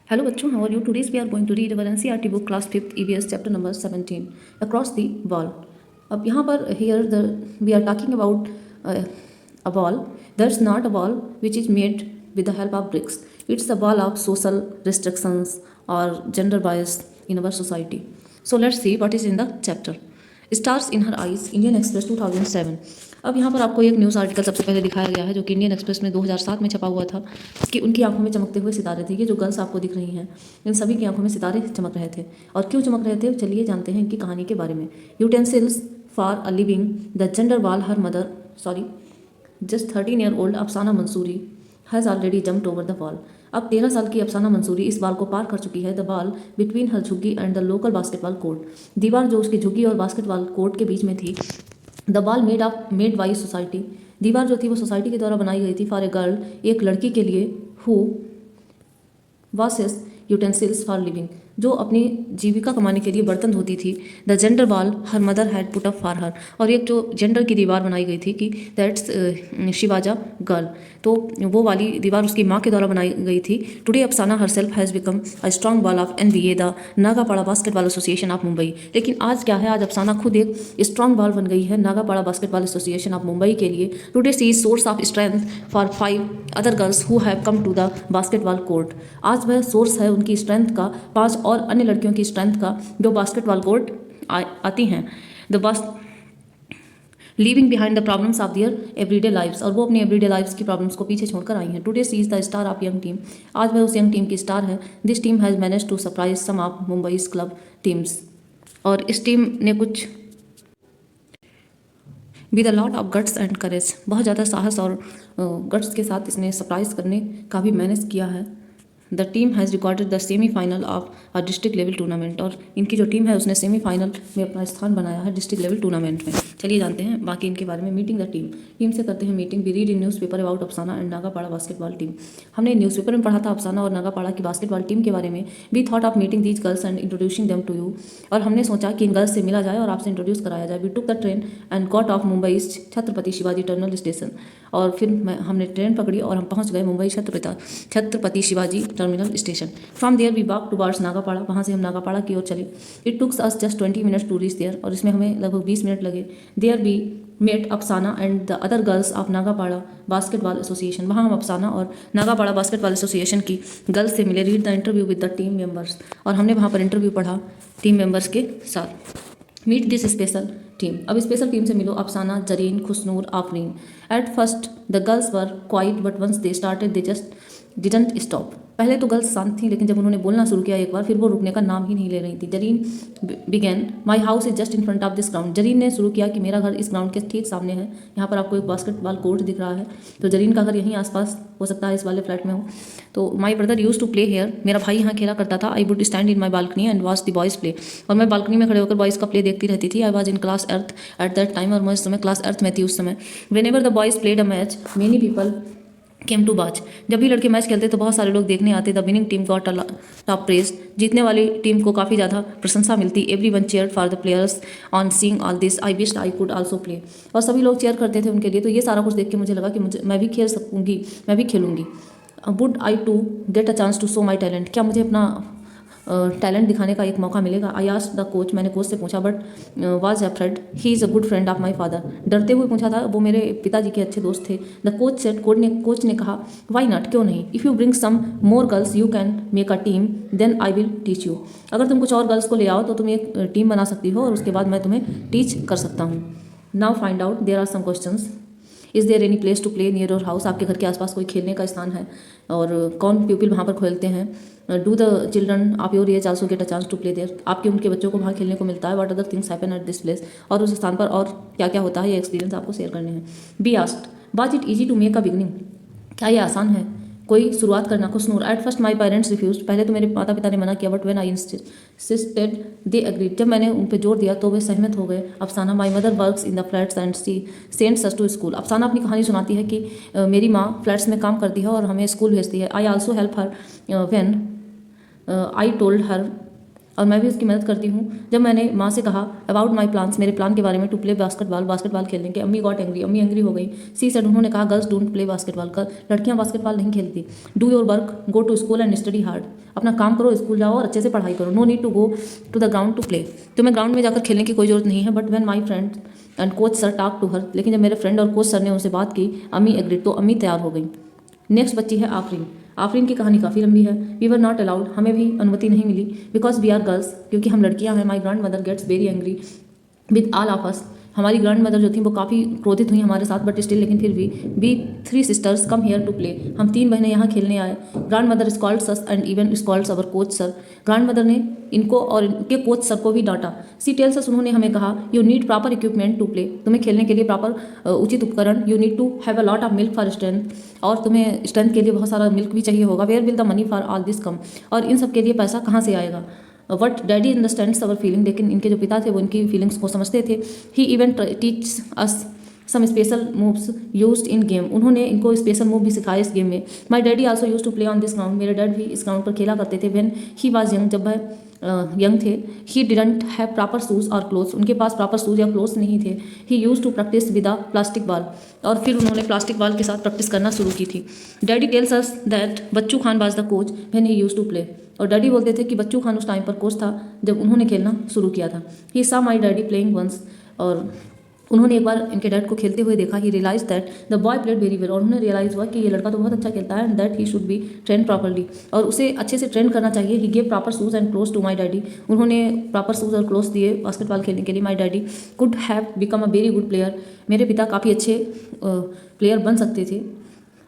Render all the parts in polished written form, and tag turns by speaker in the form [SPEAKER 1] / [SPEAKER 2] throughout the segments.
[SPEAKER 1] Hello bachcho, how are you? Today we are going to read our NCERT book class 5th EVS chapter number 17 Across the Wall. अब यहाँ पर here we are talking about a wall. That's not a wall which is made with the help of bricks. It's the wall of social restrictions or gender bias in our society. So let's see what is in the chapter. Stars in her eyes, Indian Express 2007. अब यहाँ पर आपको एक news article सबसे पहले दिखाया गया है जो कि इंडियन एक्सप्रेस में 2007 में छपा हुआ था कि उनकी आंखों में चमकते हुए सितारे थे। ये जो गर्ल्स आपको दिख रही हैं इन सभी की आंखों में सितारे चमक रहे थे। और क्यों चमक रहे थे चलिए जानते हैं इनकी कहानी के बारे में। Utensils for a living the gender wall her mother just 13-year-old Afsana Mansuri has already jumped over the wall. अब 13 साल की अफसाना मंसूरी इस बाल को पार कर चुकी है। द बॉल बिटवीन हर झुग्गी and the local basketball court, दीवार जो उसकी झुग्गी और बास्केटबॉल कोर्ट के बीच में थी। The ball made by society, दीवार जो थी वो सोसाइटी के द्वारा बनाई गई थी। फॉर ए गर्ल, एक लड़की के लिए, who washes utensils for living, जो अपनी जीविका कमाने के लिए बर्तन धोती थी। The gender wall her mother had put up for her, और एक जो जेंडर की दीवार बनाई गई थी कि दैट्स शिवाजा गर्ल, तो वो वाली दीवार उसकी माँ के द्वारा बनाई गई थी। Today Afsana herself has become a strong wall of NBA, the Nagpada basketball association of Mumbai. लेकिन आज क्या है, आज अफसाना खुद एक स्ट्रॉन्ग वॉल बन गई है Nagpada basketball association of Mumbai के लिए। Today she is source of strength for 5 other girls who have come to the basketball court. आज वह सोर्स है उनकी स्ट्रेंथ का, 5 और अन्य लड़कियों की स्ट्रेंथ का जो बास्केटबॉल कोर्ट आती हैं। The leaving behind the problems of their everyday lifes, और वो अपनी एवरीडे लाइफ्स की प्रॉब्लम्स को पीछे छोड़कर आई हैं। Today she is the star of young team, आज वह उस यंग टीम की स्टार है। This team has manage to surprise some of Mumbai's club teams, और इस टीम ने कुछ with a lot of guts and courage, बहुत ज़्यादा साहस और गट्स के साथ इसने सरप्राइज करने का भी मैनेज किया है। The team has recorded the semifinal of a district level tournament, और इनकी जो टीम है उसने सेमीफाइनल में अपना स्थान बनाया है डिस्ट्रिक्ट लेवल टूर्नामेंट में। चलिए जानते हैं बाकी इनके बारे में। मीटिंग द टीम से करते हैं meeting. We read in newspaper about Afsana and Nagpada basketball team, हमने न्यूज़पेपर में पढ़ा था अफसाना और नागापाड़ा की बास्केटबॉल टीम के बारे में। We thought of meeting these girls and introducing them to you, और हमने सोचा कि इन गर्ल्स से मिला जाए और आपसे इंट्रोड्यूस कराया जाए। We took the train and got off Mumbai Chhatrapati Shivaji terminal station, और फिर हमने ट्रेन पकड़ी और हम पहुंच गए Mumbai Chhatrapati Shivaji terminal station. From there we walk towards Nagpada, वहाँ से हम नागापाड़ा की ओर चले। It takes us just 20 minutes to reach there, और इसमें हमें लगभग 20 मिनट लगे। There we met Afsana and the other girls of Nagpada basketball association, वहाँ हम अफसाना और नागापाड़ा बास्केटबॉल एसोसिएशन की गर्ल्स से मिले। Read the interview with the team members, और हमने वहाँ पर इंटरव्यू पढ़ा टीम मेंबर्स के साथ। मीट दिस स्पेशल टीम, अब स्पेशल टीम से मिलो। Afsana, Zarin, Khushnur, Afreen. At first the girls were quiet but once they started they just didn't stop, पहले तो गर्ल्स शांत थी लेकिन जब उन्होंने बोलना शुरू किया एक बार, फिर वो रुकने का नाम ही नहीं ले रही थी। Zareen began my house is just in front of this ground, Zareen ने शुरू किया कि मेरा घर इस ग्राउंड के ठीक सामने है। यहाँ पर आपको एक बास्केटबॉल कोर्ट दिख रहा है, तो जरीन का घर यहीं आसपास हो सकता है, इस वाले फ्लैट में हो। तो my brother use to play here, मेरा भाई यहाँ खेला करता था। I would stand in my balcony and watch the boys play, और मैं बालकनी में खड़े होकर बॉयज़ का प्ले देखती रहती थी। I was in class earth at that time, और मैं उस समय क्लास अर्थ में थी उस समय। Whenever the boys played a match many people came to watch, जब भी लड़के मैच खेलते तो बहुत सारे लोग देखने आते। The winning team got top praise, जीतने वाली टीम को काफ़ी ज़्यादा प्रशंसा मिलती। Every one chair for the players on seeing all this I wished I could also play, और सभी लोग चेयर करते थे उनके लिए। तो ये सारा कुछ देख के मुझे लगा कि मैं भी खेल सकूँगी, मैं भी खेलूँगी। Would I to get a chance to show my talent, क्या मुझे अपना टैलेंट दिखाने का एक मौका मिलेगा। आई आस्क्ड द कोच, मैंने कोच से पूछा। But was afraid, he is a good friend of my father, डरते हुए पूछा था, वो मेरे पिताजी के अच्छे दोस्त थे। द कोच सेड, कोच ने कहा, वाई नॉट, क्यों नहीं। If you bring some more girls you can make a team then I will teach you, अगर तुम कुछ और गर्ल्स को ले आओ तो तुम एक टीम बना सकती हो और उसके बाद मैं तुम्हें टीच कर सकता हूँ। Now find out there are some questions. Is there any place to play near your house, आपके घर के आसपास कोई खेलने का स्थान है, और कौन प्यूपिल वहाँ पर खेलते हैं। Do the children of your age also get a chance to play there, आपके उनके बच्चों को वहाँ खेलने को मिलता है। What other things happen at this place, और उस स्थान पर और क्या क्या होता है, ये एक्सपीरियंस आपको शेयर करने हैं। B asked, was it easy to make a beginning, क्या ये आसान है कोई शुरुआत करना। Khushnur, at first my parents refuse, पहले तो मेरे माता पिता ने मना किया। But when I insisted they agreed, जब मैंने उन पर जोर दिया तो वे सहमत हो गए। Afsana, my mother works in the flats and she sends us to school, Afsana अपनी कहानी सुनाती है कि मेरी माँ फ्लैट्स में काम करती है और हमें स्कूल भेजती है। आई also help her when I told her और मैं भी उसकी मदद करती हूँ। जब मैंने माँ से कहा अबाउट माई प्लान्स, मेरे प्लान के बारे में, टू प्ले बास्केटबॉल खेलने के, अम्मी गॉट एंग्री, अम्मी एंग्री हो गई। सी सेड, उन्होंने कहा गर्ल्स डोंट प्ले बास्केटबॉल, लड़कियाँ बास्केटबॉल नहीं खेलती। Do your work, go to school and study hard, अपना काम करो, स्कूल जाओ और अच्छे से पढ़ाई करो। No need to go to the ground to play, तुम्हें ग्राउंड में जाकर खेलने की कोई जरूरत नहीं है। But when my friend and coach sir talk to her, लेकिन जब मेरे फ्रेंड और कोच सर ने उनसे बात की, अम्मी एग्री, तो अम्मी तैयार हो गई। नेक्स्ट बच्ची है आफरीन। आफरीन की कहानी काफ़ी लंबी है। वी वर नॉट अलाउड, हमें भी अनुमति नहीं मिली, बिकॉज वी आर गर्ल्स, क्योंकि हम लड़कियां हैं। My grandmother gets very angry with all of us, हमारी ग्रैंड मदर जो थी वो काफ़ी क्रोधित हुई हमारे साथ, बट स्टिल, लेकिन फिर भी, we 3 sisters come here to play, हम 3 बहनें यहाँ खेलने आए। Grandmother scolds us and even scolds our coach sir, grandmother ने इनको और इनके कोच सर को भी डांटा। सी टेल्स अस, उन्होंने हमें कहा you need proper equipment to play, तुम्हें खेलने के लिए प्रॉपर उचित उपकरण, you need to have a lot of milk for strength, और तुम्हें स्ट्रेंथ के लिए बहुत सारा मिल्क भी चाहिए होगा। Where will the money for all this come, और इन सब के लिए पैसा कहाँ से आएगा। What daddy understands our feeling, लेकिन इनके जो पिता थे वो इनकी फीलिंग्स को समझते थे। He even teach us some special moves used in game, उन्होंने इनको स्पेशल मूव भी सिखाए इस गेम में। My daddy also use to play on this ground, मेरे डैड भी इस ग्राउंड पर खेला करते थे। व्हेन ही वॉज यंग, जब वह यंग थे। He didn't have proper shoes और क्लोथ्स, उनके पास प्रॉपर शूज़ या क्लोथ्स नहीं थे। He use to practice with a plastic ball, और फिर उन्होंने प्लास्टिक बॉल के साथ प्रैक्टिस करना शुरू की थी। Daddy tells us that Bachchu Khan was the coach when he use to play, और डैडी बोलते थे कि बच्चू खान उस टाइम पर कोच था जब उन्होंने खेलना शुरू किया था। ही सा माई डैडी प्लेइंग वंस, और उन्होंने एक बार इनके डैड को खेलते हुए देखा। He realise that the boy played very well, और उन्हें रियलाइज हुआ कि ये लड़का तो बहुत अच्छा खेलता है, and that he should be train properly, और उसे अच्छे से ट्रेन करना चाहिए। He gave proper shoes and clothes to my daddy, उन्होंने प्रॉपर शूज़ और क्लोथ्स दिए बास्केटबॉल खेलने के लिए। My daddy could have become a very good player, मेरे पिता काफ़ी अच्छे प्लेयर बन सकते थे।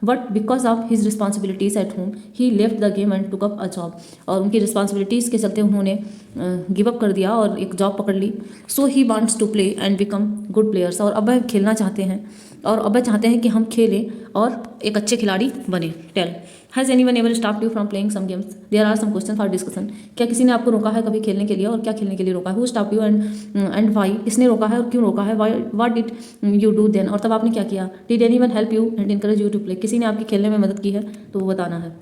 [SPEAKER 1] But because of his responsibilities at home he left the game and took up a job, और उनकी रिस्पॉन्सिबिलिटीज़ के चलते उन्होंने गिव अप कर दिया और एक जॉब पकड़ ली। So he wants to play and become good players, और अब वह खेलना चाहते हैं, और अब वह चाहते हैं कि हम खेलें और एक अच्छे खिलाड़ी बने। Tell, has anyone ever stopped you from playing some games, there are some question for discussion, क्या किसी ने आपको रोका है कभी खेलने के लिए, और क्या खेलने के लिए रोका है। Who stop you and why, किसने रोका है और क्यों रोका है। What did you do then, और तब आपने क्या किया। Did anyone help you and encourage you to play, किसी ने आपकी खेलने में मदद की है तो वो बताना है।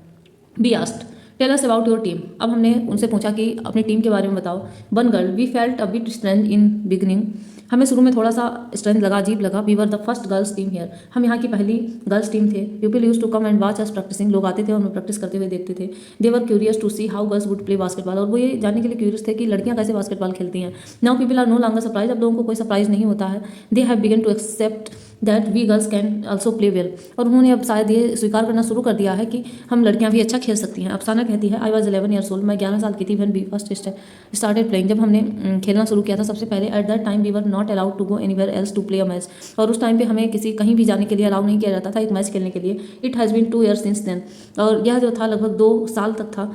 [SPEAKER 1] We asked, tell us about your team, अब हमने उनसे पूछा कि अपनी टीम के बारे में बताओ। One girl, we felt a bit strength in beginning, हमें शुरू में थोड़ा सा स्ट्रेंथ लगा, अजीब लगा। We were the first girls team here, हम यहाँ की पहली गर्ल्स टीम थे। People use to come and watch us practising, लोग आते थे और हमें प्रैक्टिस करते हुए देखते थे। They were curious to see how girls would play basketball, और वो ये जानने के लिए क्यूरियस थे कि लड़कियाँ कैसे बास्केटबॉल खेलती हैं। Now people are no longer surprise, अब लोगों को कोई सरप्राइज नहीं होता है। They have begun to accept that we girls can also play well, और उन्होंने अब शायद ये स्वीकार करना शुरू कर दिया है कि हम लड़कियां भी अच्छा खेल सकती हैं। अफसाना कहती है, आई वॉज 11 ईयर्स ओल्ड, मैं 11 साल की थी। When we first started playing, जब हमने खेलना शुरू किया था सबसे पहले। At that time we were not allowed to go anywhere else to play a match, और उस टाइम पे हमें किसी कहीं भी जाने के लिए अलाउ नहीं किया जाता था एक मैच खेलने के लिए। It has been 2 years since then, और यह जो था लगभग 2 साल तक था।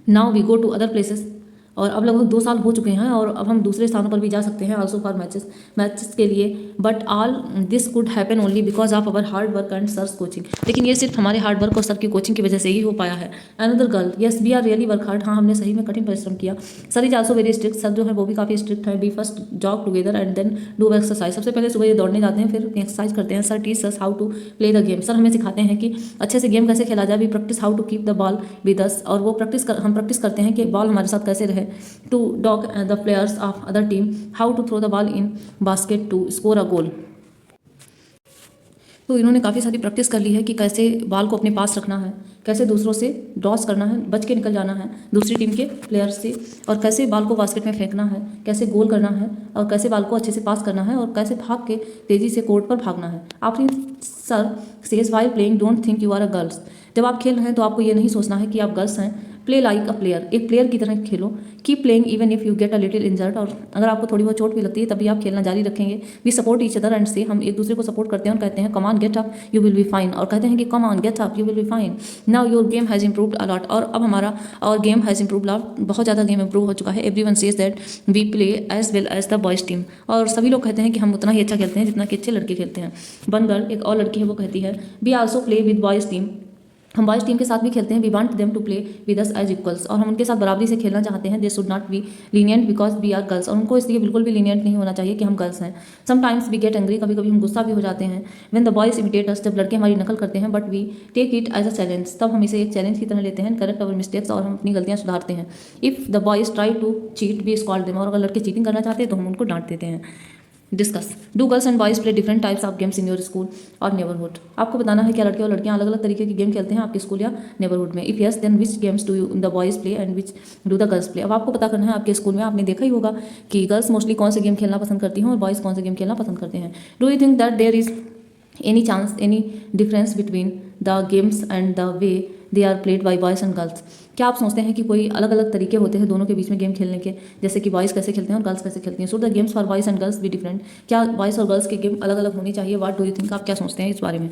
[SPEAKER 1] Now we go to other places, और अब लगभग 2 साल हो चुके हैं, और अब हम दूसरे स्थानों पर भी जा सकते हैं ऑल्सो फॉर मैचेस के लिए। But all this could happen only because of our hard work and sir's coaching, लेकिन ये सिर्फ हमारे हार्ड वर्क और सर की कोचिंग की वजह से ही हो पाया है। Another girl, yes we are really work hard, हाँ हमने सही में कठिन परिश्रम किया। Sir is also very strict, sir जो है वो भी काफ़ी स्ट्रिक्ट है। We first jog together and then do exercise, सबसे पहले सुबह ये दौड़ने जाते हैं, फिर एक्सरसाइज करते हैं। Sir teach us how to play the game, sir हमें सिखाते हैं कि अच्छे से गेम कैसे खेला जाए। We practise how to keep the ball with us, और वो हम प्रैक्टिस करते हैं कि बॉल हमारे साथ कैसे रहे। To talk the players of other team how to throw the ball in basket to score a goal, तो इन्होंने काफ़ी सारी प्रैक्टिस कर ली है कि कैसे बॉल को अपने पास रखना है, कैसे दूसरों से ड्रॉस करना है, बच के निकल जाना है दूसरी टीम के प्लेयर्स से, और कैसे बॉल को बास्केट में फेंकना है, कैसे गोल करना है, और कैसे बॉल को अच्छे से पास करना है, और कैसे भाग के तेज़ी से कोर्ट पर भागना है। आपने sir says while playing don't think you are a girls, जब आप खेल रहे हैं तो आपको ये नहीं सोचना है कि आप गर्ल्स हैं। प्ले लाइक अ प्लेयर, एक प्लेयर की तरह खेलो। Keep playing even if you get a little injured, और अगर आपको थोड़ी बहुत चोट भी लगती है तभी आप खेलना जारी रखेंगे। We support each other and say, हम एक दूसरे को सपोर्ट करते हैं और कहते हैं come on get up you will be fine, और कहते हैं कि come on get up you will be fine. Now your game has improved a lot, और अब हमारा और गेम हैज़ इंप्रूव्ड अलॉट, बहुत ज़्यादा गेम इंप्रूव हो चुका है। Everyone says that we play as well as the boys team, और सभी लोग कहते हैं कि हम उतना ही अच्छा खेलते हैं जितना कि अच्छे लड़के खेलते हैं। वन गर्ल, एक और लड़की है, वो कहती है we also play with boys team हम बॉयज़ टीम के साथ भी खेलते हैं। We want them to play with us as equals, और हम उनके साथ बराबरी से खेलना चाहते हैं। They should not be lenient because we are girls, और उनको इसलिए बिल्कुल भी लीनियंट नहीं होना चाहिए कि हम गर्ल्स हैं। समटाइम्स वी गेट एंग्री, कभी कभी हम गुस्सा भी हो जाते हैं। When the boys imitate us, जब लड़के हमारी नकल करते हैं, but we take it as a challenge, तब हम इसे एक चैलेंज की तरह लेते हैं। करेक्ट अवर मिस्टेक्स, और हम अपनी गलतियाँ सुधारते हैं। If the boys try to cheat we scold them, और अगर लड़के चीटिंग करना चाहते हैं तो हम उनको डांट देते हैं। Discuss, do girls and boys play different types of games in your school और नेबरहुड। आपको बताना है क्या लड़के और लड़कियां अलग अलग तरीके की गेम खेलते हैं आपके स्कूल या नेबरहुड में। If yes then which games do the boys play and which do the girls play. अब आपको पता करना है आपके स्कूल में आपने देखा ही होगा कि गर्ल्स मोस्टली कौन से गेम खेलना पसंद करती हैं और बॉयज़ कौन से गेम खेलना पसंद करते हैं। Do you think that there is any chance any difference between the games and the way they are played by boys and girls. क्या आप सोचते हैं कि कोई अलग अलग तरीके होते हैं दोनों के बीच में गेम खेलने के, जैसे कि बॉयज़ कैसे खेलते हैं और गर्ल्स कैसे खेलती हैं। So the games for boys and girls be different. क्या बॉयज़ और गर्ल्स के गेम अलग अलग होनी चाहिए? व्हाट डू यू थिंक, आप क्या सोचते हैं इस बारे में?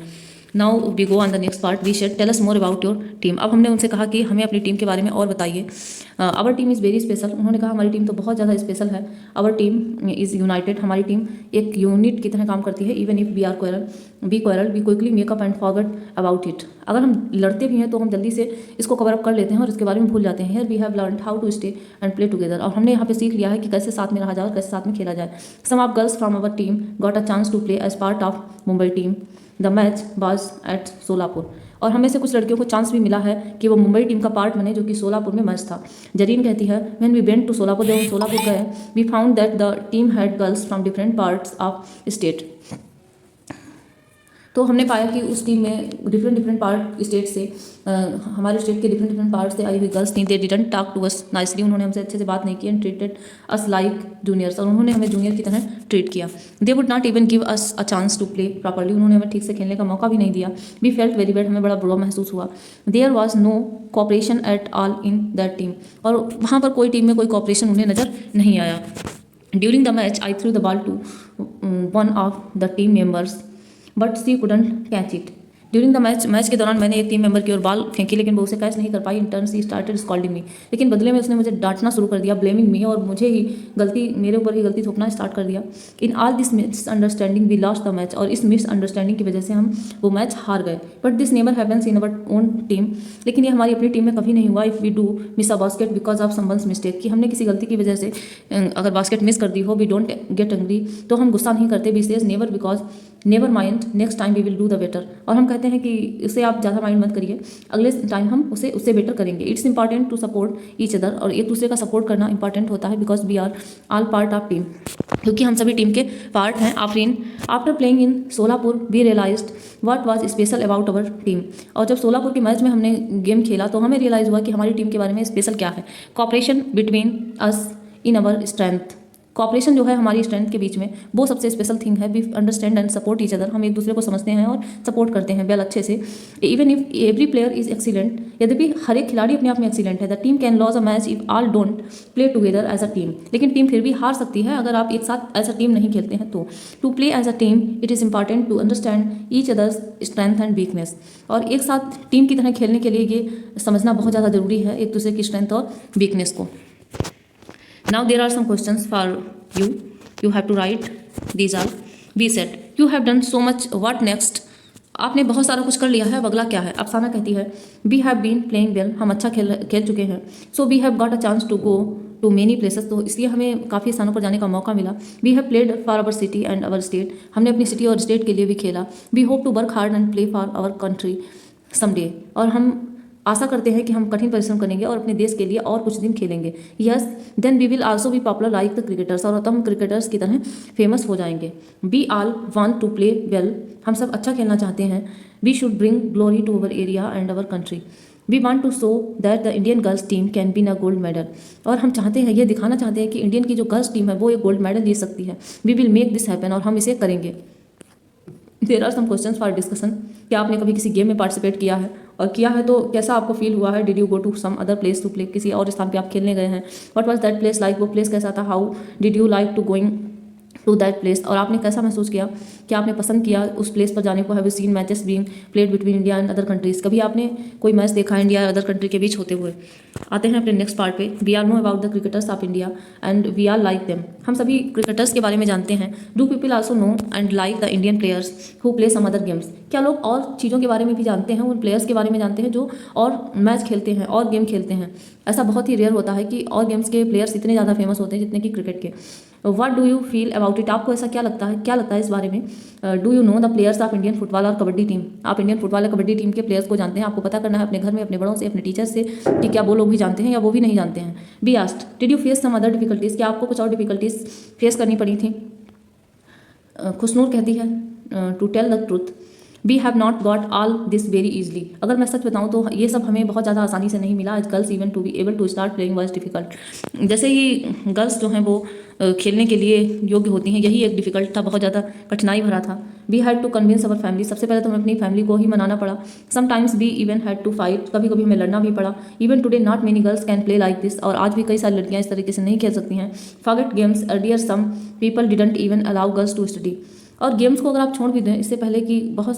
[SPEAKER 1] Now we go on the next part, we said tell us more about your team. अब हमने उनसे कहा कि हमें अपनी टीम के बारे में और बताइए। Our team is very special. उन्होंने कहा हमारी टीम तो बहुत ज़्यादा स्पेशल है। आवर टीम इज़ यूनाइटेड, हमारी टीम एक यूनिट की तरह काम करती है। Even if we are quarrel we quickly make up and forget about it. अगर हम लड़ते भी हैं तो हम जल्दी से इसको कवर अप कर लेते हैं और इसके बारे में भूल जाते हैं। Here we have learn how to stay and play together, और हमने यहाँ पे सीख लिया है कि कैसे साथ में रहा जाए और कैसे साथ में खेला जाए। Some of girls from our team got a chance to play as part of Mumbai team. The match was at Solapur, और हमें से कुछ लड़कियों को चांस भी मिला है कि वो मुंबई टीम का पार्ट बने, जो कि सोलापुर में मैच था। जरीन कहती है when we went to Solapur, जब हम सोलापुर गए, we found that the team had girls from different parts of state. तो हमने पाया कि उस टीम में डिफरेंट पार्ट स्टेट से हमारे स्टेट के डिफरेंट पार्ट से आई हुई गर्ल्स थी। They didn't talk to us nicely, उन्होंने हमसे अच्छे से बात नहीं की। And treated us like juniors, और उन्होंने हमें जूनियर की तरह ट्रीट किया। They would not even give us a chance to play properly, उन्होंने हमें ठीक से खेलने का मौका भी नहीं दिया। वी फेल्ट वेरी बैड, हमें बड़ा बुरा महसूस हुआ। There was no cooperation at all in that team, और वहाँ पर कोई टीम में कोई कोऑपरेशन उन्हें नज़र नहीं आया। During the match I threw the ball to one of the team members but she couldn't catch it. During the match के दौरान मैंने एक टीम मेंबर की ओर बॉल फेंकी, लेकिन वो उसे कैच नहीं कर पाई। In turn she started scolding me, लेकिन बदले में उसने मुझे डांटना शुरू कर दिया, ब्लेमिंग मी, और मेरे ऊपर ही गलती थोपना स्टार्ट कर दिया। In all this misunderstanding we lost the match, और इस मिसअंडरस्टैंडिंग की वजह से हम वो मैच हार गए। But this never happens in our own team, लेकिन ये हमारी अपनी टीम में कभी नहीं हुआ। If we do miss a basket because of someone's mistake, कि हमने किसी गलती की वजह से अगर बास्केट मिस कर दी हो, वी डोंट गेट एंग्री, तो हम गुस्सा नहीं करते। We says never because never mind next time we will do the better, और हम कहते हैं कि उसे आप ज़्यादा माइंड मत करिए, अगले टाइम हम उससे बेटर करेंगे। It's important to support each other, और एक दूसरे का सपोर्ट करना इंपॉर्टेंट होता है। Because we are all part of team, क्योंकि हम सभी टीम के पार्ट हैं। Afreen, after playing in Solapur we realised what was special about our team, और जब सोलापुर के मैच में हमने गेम खेला तो हमें रियलाइज़ हुआ कि हमारी टीम के बारे में स्पेशल क्या है। Cooperation between us in our strength, cooperation जो है हमारी स्ट्रेंथ के बीच में, वो सबसे स्पेशल थिंग है। We understand and support each other, हम एक दूसरे को समझते हैं और सपोर्ट करते हैं वेल अच्छे से। Even if every player is excellent, यद्यपि हर एक खिलाड़ी अपने आप में एक्सीलेंट है। The team can lose a match if all don't play together as a team, लेकिन टीम फिर भी हार सकती है अगर आप एक साथ एज अ टीम नहीं खेलते हैं तो। To play as a team it is important to understand each others strength and weakness, और एक साथ टीम की तरह खेलने के लिए ये समझना बहुत ज़्यादा जरूरी है एक दूसरे की स्ट्रेंथ और वीकनेस को। Now there are some questions for you have to write these all. We said you have done so much, what next? आपने बहुत सारा कुछ कर लिया है, अब अगला क्या है? अफसाना कहती है we have been playing well, हम अच्छा खेल चुके हैं। so we have got a chance to go to many places, तो इसलिए हमें काफ़ी स्थानों पर जाने का मौका मिला। we have played for our city and our state, हमने अपनी सिटी और स्टेट के लिए भी खेला। we hope to work hard and play for our country someday, और हम आशा करते हैं कि हम कठिन परिश्रम करेंगे और अपने देश के लिए और कुछ दिन खेलेंगे। Yes then we will also be popular like the cricketers, और हम क्रिकेटर्स की तरह फेमस हो जाएंगे। We all want to play well, हम सब अच्छा खेलना चाहते हैं। We should bring glory to our area and our country. We want to show that the Indian girls team can win a gold medal, और हम चाहते हैं, ये दिखाना चाहते हैं कि इंडियन की जो गर्ल्स टीम है वो एक गोल्ड मेडल जीत सकती है। We will make this happen, और हम इसे करेंगे। There are some questions for discussion, क्या आपने कभी किसी गेम में पार्टिसिपेट किया है, और किया है तो कैसा आपको फील हुआ है? Did you go to some other place to play, किसी और स्थान पे आप खेलने गए हैं? What was that place like, वो प्लेस कैसा था? How did you like to going to that place, और आपने कैसा महसूस किया, क्या आपने पसंद किया उस प्लेस पर जाने को। Have you seen matches being played between India and other countries, कभी आपने कोई मैच देखा इंडिया और अदर कंट्री के बीच होते हुए। आते हैं अपने नेक्स्ट पार्ट पे। We are know about the cricketers of India and we are like them, हम सभी क्रिकेटर्स के बारे में जानते हैं। Do people also know and like the Indian players who play some other games, क्या लोग और चीज़ों के बारे में भी जानते हैं, उन प्लेयर्स के बारे में जानते हैं जो और मैच खेलते हैं और गेम खेलते हैं। ऐसा बहुत ही रेयर होता है कि और गेम्स के प्लेयर्स इतने ज़्यादा फेमस होते हैं जितने कि क्रिकेट के। What do you feel about it, आपको ऐसा क्या लगता है इस बारे में। Do you know the players of Indian football और कबड्डी टीम, आप इंडियन फुटबॉल और कबड्डी टीम के प्लेयर्स को जानते हैं। आपको पता करना है अपने घर में अपने बड़ों से, अपने टीचर्स से कि क्या वो लोग भी जानते हैं या वो भी नहीं जानते हैं। B asked, did you face some other difficulties, क्या आपको कुछ और डिफिकल्टीज फेस करनी पड़ी थी। खुशनूर कहती है to tell the truth we have not got all this very easily, अगर मैं सच बताऊं तो ये सब हमें बहुत ज़्यादा आसानी से नहीं मिला। As girls even to be able to start playing was difficult, जैसे ही गर्ल्स जो हैं वो खेलने के लिए योग्य होती हैं, यही एक डिफिकल्ट था, बहुत ज़्यादा कठिनाई भरा था। We had to convince our family, सबसे पहले तो हमें अपनी फैमिली को ही मनाना पड़ा। Sometimes we even had to fight, कभी कभी हमें लड़ना भी पड़ा। Even today not many girls can play like this, और आज भी कई सारी लड़कियाँ इस तरीके से नहीं खेल सकती हैं। Forget games, earlier some people didn't even allow girls to study, और गेम्स को अगर आप छोड़ भी दें, इससे पहले कि बहुत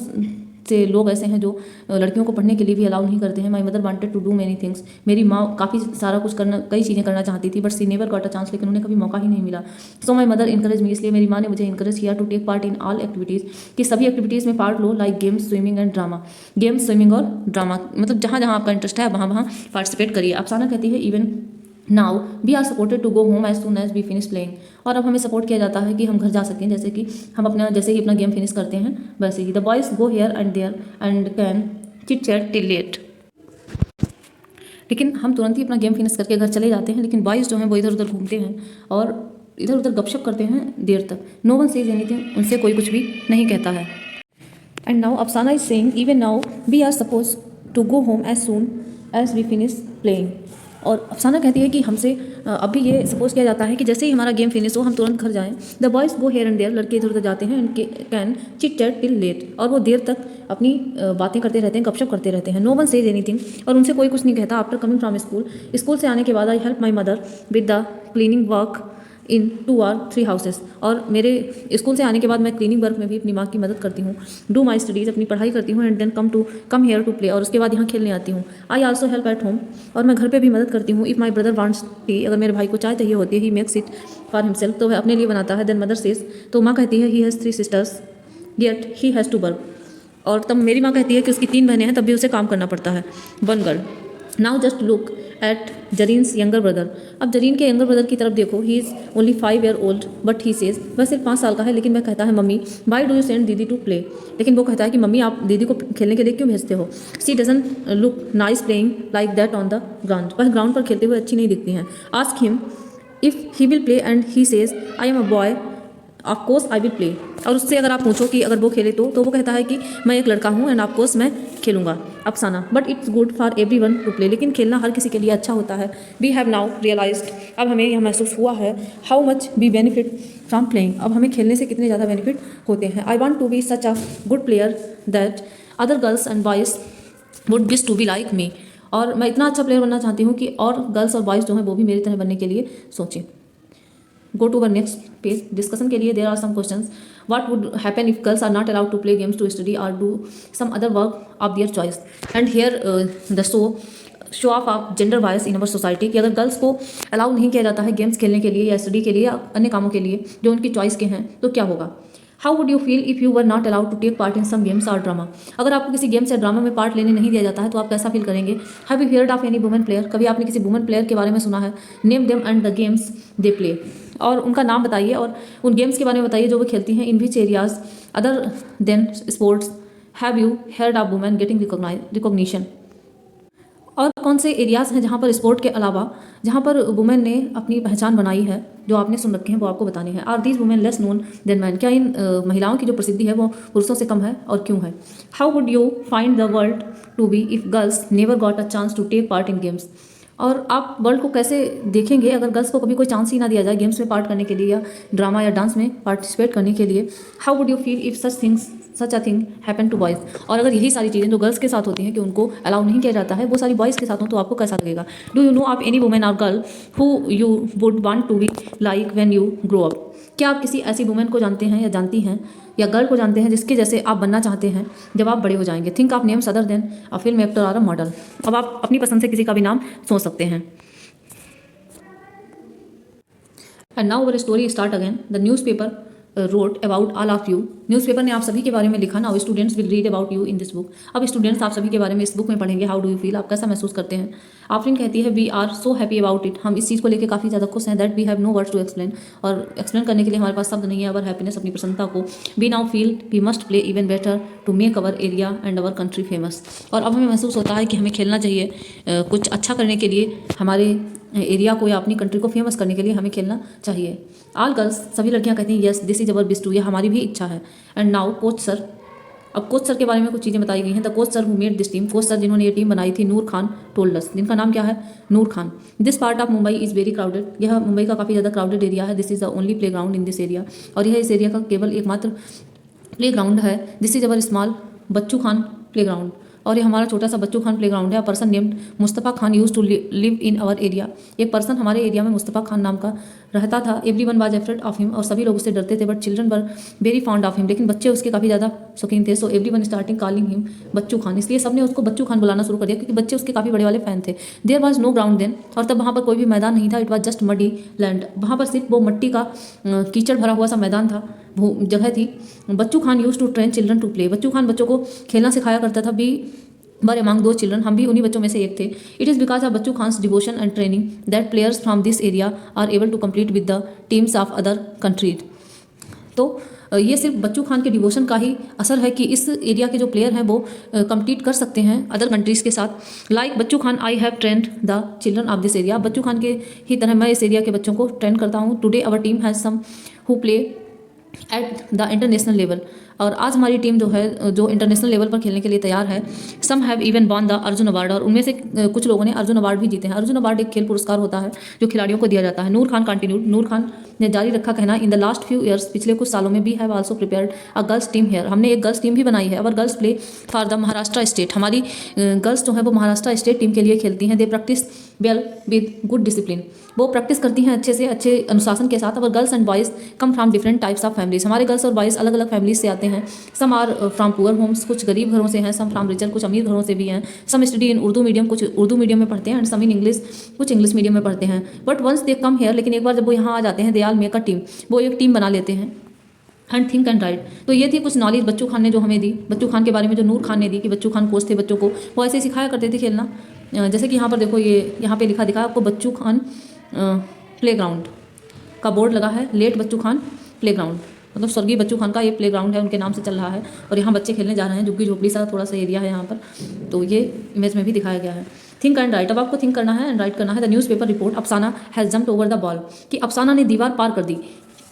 [SPEAKER 1] से लोग ऐसे हैं जो लड़कियों को पढ़ने के लिए भी अलाउ नहीं करते हैं। My mother wanted to do many things, मेरी माँ काफ़ी सारा कुछ करना, कई चीज़ें करना चाहती थी, but she never got a chance, लेकिन उन्हें कभी मौका ही नहीं मिला। सो माई मदर इनकरेज मी, इसलिए मेरी माँ ने मुझे इनकरेज किया to take part in all activities, कि सभी एक्टिविटीज़ में पार्ट लो, like games, swimming and drama. Games, swimming और ड्रामा, मतलब जहाँ जहाँ आपका इंटरेस्ट है वहाँ वहाँ पार्टिसिपेट करिए। अफसाना कहती है even now we are supported to go home as soon as we finish playing, और अब हमें सपोर्ट किया जाता है कि हम घर जा सकें, जैसे कि हम अपना जैसे ही अपना गेम फिनिश करते हैं वैसे ही। The boys go here and there and can chit chat till late, लेकिन हम तुरंत ही अपना गेम फिनिश करके घर चले जाते हैं, लेकिन बॉयज़ जो हैं वो इधर उधर घूमते हैं और इधर उधर गपशप करते हैं देर तक। नो वन सेज एनीथिंग, उनसे कोई कुछ भी नहीं कहता है। And now Afsana is saying even now we are suppose to go home as soon as we finish playing, और अफसाना कहती है कि हमसे अभी ये सपोज किया जाता है कि जैसे ही हमारा गेम फिनिश हो हम तुरंत घर जाएं। The boys go here and there, लड़के इधर उधर जाते हैं, and can chit chat till late, और वो देर तक अपनी बातें करते रहते हैं, गपशप करते रहते हैं। नो वन सेज एनीथिंग, और उनसे कोई कुछ नहीं कहता। After coming from school, school से आने के बाद I help my mother with the cleaning work in 2 or 3 houses, और मेरे स्कूल से आने के बाद मैं क्लीनिंग वर्क में भी अपनी माँ की मदद करती हूँ। डू माई स्टडीज़, अपनी पढ़ाई करती हूँ, and then come here to play, और उसके बाद यहाँ खेलने आती हूँ। I also help at home, और मैं घर पे भी मदद करती हूँ। If my brother wants tea, अगर मेरे भाई को चाय चाहिए होती है, he makes it for himself, तो वह अपने लिए बनाता है। देन मदर सेज, तो माँ कहती है he has 3 sisters yet he has to work, और तब मेरी माँ कहती है कि उसकी 3 बहनें हैं, तब भी उसे काम करना पड़ता है। 1 girl. Now just look at Zarin's younger brother, अब जरीन के यंगर ब्रदर की तरफ देखो। He is only 5 year old but he says, वह सिर्फ 5 साल का है, लेकिन वह कहता है mummy why do you send दीदी टू प्ले, लेकिन वो कहता है कि मम्मी आप दीदी को खेलने के लिए क्यों भेजते हो। She doesn't look nice playing like that on the ground, वह ग्राउंड पर खेलते हुए अच्छी नहीं दिखती हैं। Ask him if he will play and he says I am a boy of course I will play, और उससे अगर आप पूछो कि अगर वो खेले तो वो कहता है कि मैं एक लड़का हूँ एंड ऑफ कोर्स मैं खेलूंगा। Afsana, but it's good for everyone to play, लेकिन खेलना हर किसी के लिए अच्छा होता है। वी हैव नाउ रियलाइज्ड, अब हमें यह महसूस हुआ है, how much we benefit from playing, अब हमें खेलने से कितने ज़्यादा बेनिफिट होते हैं। I want to be such a good player that other girls and boys would wish to be like me, और मैं इतना अच्छा प्लेयर बनना चाहती हूँ कि और गर्ल्स और बॉयज़ जो हैं वो भी मेरी तरह बनने के लिए सोचें। Go to our next page. Discussion के लिए there are some questions. What would happen if girls are not allowed to play games, to study और do some other work of their choice, and here the show of gender bias in our society, कि अगर girls को allow नहीं किया जाता है games खेलने के लिए या स्टडी के लिए या अन्य कामों के लिए जो उनकी चॉइस के हैं, तो क्या होगा। How would you feel if you were not allowed to take part in some games और ड्रामा, अगर आपको किसी गेम्स या ड्रामा में पार्ट लेने नहीं दिया जाता है तो आप कैसा फील करेंगे। Have you heard of any women player, कभी आपने किसी वुमेन प्लेयर के बारे में सुना है। Name them and the games they play, और उनका नाम बताइए और उन गेम्स के बारे में बताइए जो वो खेलती हैं। In which areas other than sports have you heard of women getting recognition, और कौन से एरियाज़ हैं जहाँ पर स्पोर्ट के अलावा जहाँ पर वुमेन ने अपनी पहचान बनाई है, जो आपने सुन रखे हैं वो आपको बताने हैं। Are these women less known than man, क्या इन महिलाओं की जो प्रसिद्धि है वो पुरुषों से कम है और क्यों है। How would you find the world to be if girls never got a chance to take part in games, और आप वर्ल्ड को कैसे देखेंगे अगर गर्ल्स को कभी कोई चांस ही ना दिया जाए गेम्स में पार्ट करने के लिए या ड्रामा या डांस में पार्टिसिपेट करने के लिए। How would you feel if such things such a thing happen to boys, और अगर यही सारी चीज़ें जो गर्ल्स के साथ होती हैं कि उनको अलाउ नहीं किया जाता है, वो सारी बॉयज़ के साथ हो तो आपको कैसा लगेगा? Do you know of any women और girl who you would want to be like when you grow up? क्या आप किसी ऐसी वुमेन को जानते हैं या जानती हैं या गर्ल को जानते हैं जिसके जैसे आप बनना चाहते हैं जब आप बड़े हो जाएंगे? Think of names other than a film actor और अ मॉडल। अब आप अपनी पसंद से किसी का भी नाम सोच सकते हैं। And now our story start again. The newspaper wrote about all of you। Newspaper ने आप सभी के बारे में लिखा। Now students will read about you in this book. अब स्टूडेंट्स आप सभी के बारे में इस बुक में पढ़ेंगे। How do you feel? आप कैसा महसूस करते हैं? आफरीन कहती है we are so happy about it. हम इस चीज़ को लेकर काफ़ी ज़्यादा खुश हैं। That we have no words to explain. और एक्सप्लेन करने के लिए हमारे पास शब्द नहीं है अवर हैप्पीनेस, अपनी प्रसन्नता को। We now feel we must play even better to make our area and our country famous. और अब हमें महसूस होता है कि हमें खेलना चाहिए कुछ अच्छा करने के लिए, हमारे एरिया को या अपनी कंट्री को फेमस करने के लिए हमें खेलना चाहिए। ऑल गर्ल्स, सभी लड़कियां कहती हैं yes this is our wish too, यह हमारी भी इच्छा है। And now coach sir. अब कोच सर के बारे में कुछ चीज़ें बताई गई हैं। The coach sir who made this team. Coach sir जिन्होंने ये टीम बनाई थी, नूर खान टोल्ड अस, जिनका नाम क्या है? Noor Khan. This part of Mumbai is very crowded. यह मुंबई का काफ़ी ज़्यादा क्राउडेड एरिया है। This is the only play ground in this area. और यह इस एरिया का केवल एकमात्र प्ले ग्राउंड है। This is our small Bachchu Khan play ground. और ये हमारा छोटा सा बच्चू खान प्ले ग्राउंड है। A person named Mustafa Khan used to live in our area. एक पर्सन हमारे एरिया में मुस्तफ़ा खान नाम का रहता था। Everyone was afraid of him. और सभी लोग उससे डरते थे। But children were very fond of him. लेकिन बच्चे उसके काफ़ी ज़्यादा शौकीन थे। So everyone starting calling him Bachchu Khan. इसलिए सबने उसको बच्चू खान बुलाना शुरू कर दिया क्योंकि बच्चे उसके काफ़ी बड़े वाले फैन थे। There was no ground then. और तब वहाँ पर कोई भी मैदान नहीं था। It was just muddy land. वहाँ पर सिर्फ वो मट्टी का कीचड़ भरा हुआ सा मैदान था, वो जगह थी। Bachchu Khan used to train children to play. Bachchu Khan बच्चों को खेलना सिखाया करता था। We were among those children. हम भी उन्हीं बच्चों में से एक थे। It is because of Bachchu Khan's devotion and training that players from this area are able to compete with the teams of other countries. तो ये सिर्फ बच्चू खान के डिवोशन का ही असर है कि इस एरिया के जो प्लेयर हैं वो कम्पीट कर सकते हैं अदर कंट्रीज़ के साथ। Like Bachchu Khan I have trained the children of this area. Bachchu Khan के ही तरह मैं इस एरिया के बच्चों को ट्रेन करता हूँ। Today our team has some who play at the international level. और आज हमारी टीम जो है जो इंटरनेशनल लेवल पर खेलने के लिए तैयार है। Some have even won the Arjun award. और उनमें से कुछ लोगों ने अर्जुन अवार्ड भी जीते हैं। अर्जुन अवार्ड एक खेल पुरस्कार होता है जो खिलाड़ियों को दिया जाता है। नूर खान कंटिन्यूड। नूर खान ने जारी रखा कहना, in the last few years, पिछले कुछ सालों में, we have also prepared a girls team here. हमने एक गर्ल्स टीम भी बनाई है। Our girls play for the Maharashtra state. हमारी गर्ल्स जो है वो महाराष्ट्र स्टेट टीम के लिए खेलती हैं। They practice well with good discipline. वो प्रैक्टिस करती हैं अच्छे से, अच्छे अनुशासन के साथ। Our girls and boys come from different types of families. हमारे गर्ल्स और बॉयज़ अलग अलग फैमिलीज से आते हैं। Some are from poor homes, कुछ गरीब घरों से हैं। सम फ्रॉम रिचर, कुछ अमीर घरों से भी हैं। Some study in Urdu medium, कुछ उर्दू मीडियम में पढ़ते हैं। एंड सम इन इंग्लिश, कुछ इंग्लिश मीडियम में पढ़ते हैं। But once they come here, लेकिन एक बार जब वो यहाँ आ जाते हैं, दे आल मेक अ टीम, वो एक टीम बना लेते हैं। And think and right. तो ये थी कुछ नॉलेज बच्चू खान ने जो हमें दी। बच्चू खान के बारे में जो नूर खान ने दी कि बच्चू खान कोच थे बच्चों को, वो ऐसे सिखाया करते थे खेलना। जैसे कि यहाँ पर देखो, ये यहाँ पे लिखा दिखा आपको बच्चू खान प्ले ग्राउंड का बोर्ड लगा है। लेट बच्चू खान प्ले ग्राउंड, मतलब स्वर्गीय बच्चू खान का ये प्ले ग्राउंड है, उनके नाम से चल रहा है। और यहाँ बच्चे खेलने जा रहे हैं। झुग्गी झोपड़ी सा थोड़ा सा एरिया है यहाँ पर। तो ये इमेज में भी दिखाया गया है। Think and right. अब आपको थिंक करना है एंड राइट करना है। द न्यूज़ पेपर रिपोर्ट अफसाना has jumped over the ball, कि अफसाना ने दीवार पार कर दी,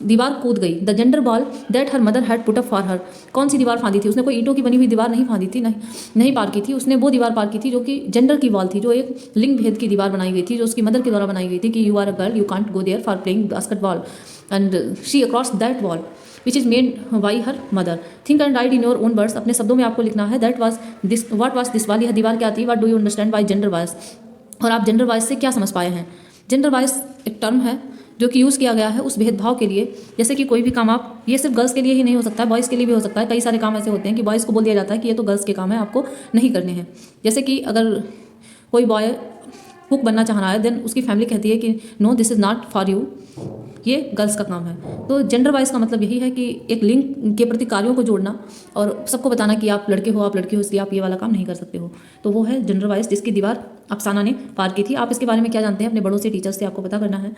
[SPEAKER 1] दीवार कूद गई। The gender ball that her mother had put up for her. कौन सी दीवार फांदी थी? उसने कोई ईंटों की बनी हुई दीवार नहीं फांदी थी, नहीं पार की थी। उसने वो दीवार पार की थी जो कि जेंडर की वॉल थी, जो एक लिंग भेद की दीवार बनाई गई थी, जो उसकी मदर के द्वारा बनाई गई थी कि you are a girl, you can't go there for playing basketball, and she across that wall which is made by her mother. Think and write in your own words. अपने शब्दों में आपको लिखना है। That was this, what was this वाली दीवार क्या थी? What do you understand by gender wise. और आप जेंडर वाइज से क्या समझ पाए हैं? जेंडर वाइज एक टर्म है जो कि यूज़ किया गया है उस भेदभाव के लिए। जैसे कि कोई भी काम आप, ये सिर्फ गर्ल्स के लिए ही नहीं हो सकता है, बॉयज़ के लिए भी हो सकता है। कई सारे काम ऐसे होते हैं कि बॉयज़ को बोल दिया जाता है कि ये तो गर्ल्स के काम है, आपको नहीं करने हैं। जैसे कि अगर कोई बॉय कुक बनना चाह रहा है, देन उसकी फैमिली कहती है कि no this is not for you, ये गर्ल्स का काम है। तो जेंडर वाइज का मतलब यही है कि एक लिंग के प्रति कार्यों को जोड़ना और सबको बताना कि आप लड़के हो, आप लड़की हो, इसलिए आप ये वाला काम नहीं कर सकते हो। तो वो है जेंडर वाइज, जिसकी दीवार अफसाना ने पार की थी। आप इसके बारे में क्या जानते हैं? अपने बड़ों से, टीचर्स से आपको पता करना है।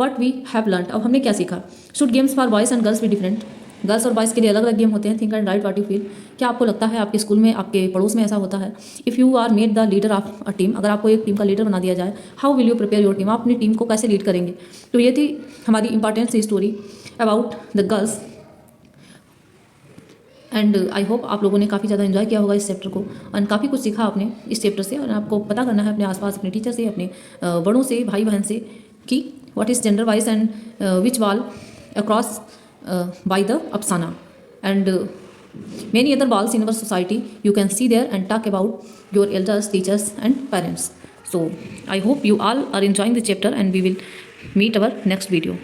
[SPEAKER 1] What we have learned. अब हमने क्या सीखा? Should games for boys and girls be different. Girls और बॉयज़ के लिए अलग अलग गेम होते हैं। Think and write what you feel. क्या आपको लगता है आपके स्कूल में, आपके पड़ोस में ऐसा होता है? If you are made the leader of a team, अगर आपको एक टीम का लीडर बना दिया जाए, how will you prepare your team. आप अपनी टीम को कैसे लीड करेंगे? तो ये थी हमारी इंपॉर्टेंट सी story about the girls. And I hope आप लोगों ने काफ़ी ज़्यादा एंजॉय किया होगा इस चैप्टर को, और काफ़ी कुछ सीखा आपने इस चैप्टर से। और आपको पता करना है अपने आसपास, अपने टीचर से, अपने बड़ों से, भाई बहन से, कि what is gender wise and which wall across by the Afsana. And Many other balls in our society you can see there and talk about your elders, teachers, and parents. So I hope you all are enjoying the chapter, and we will meet our next video.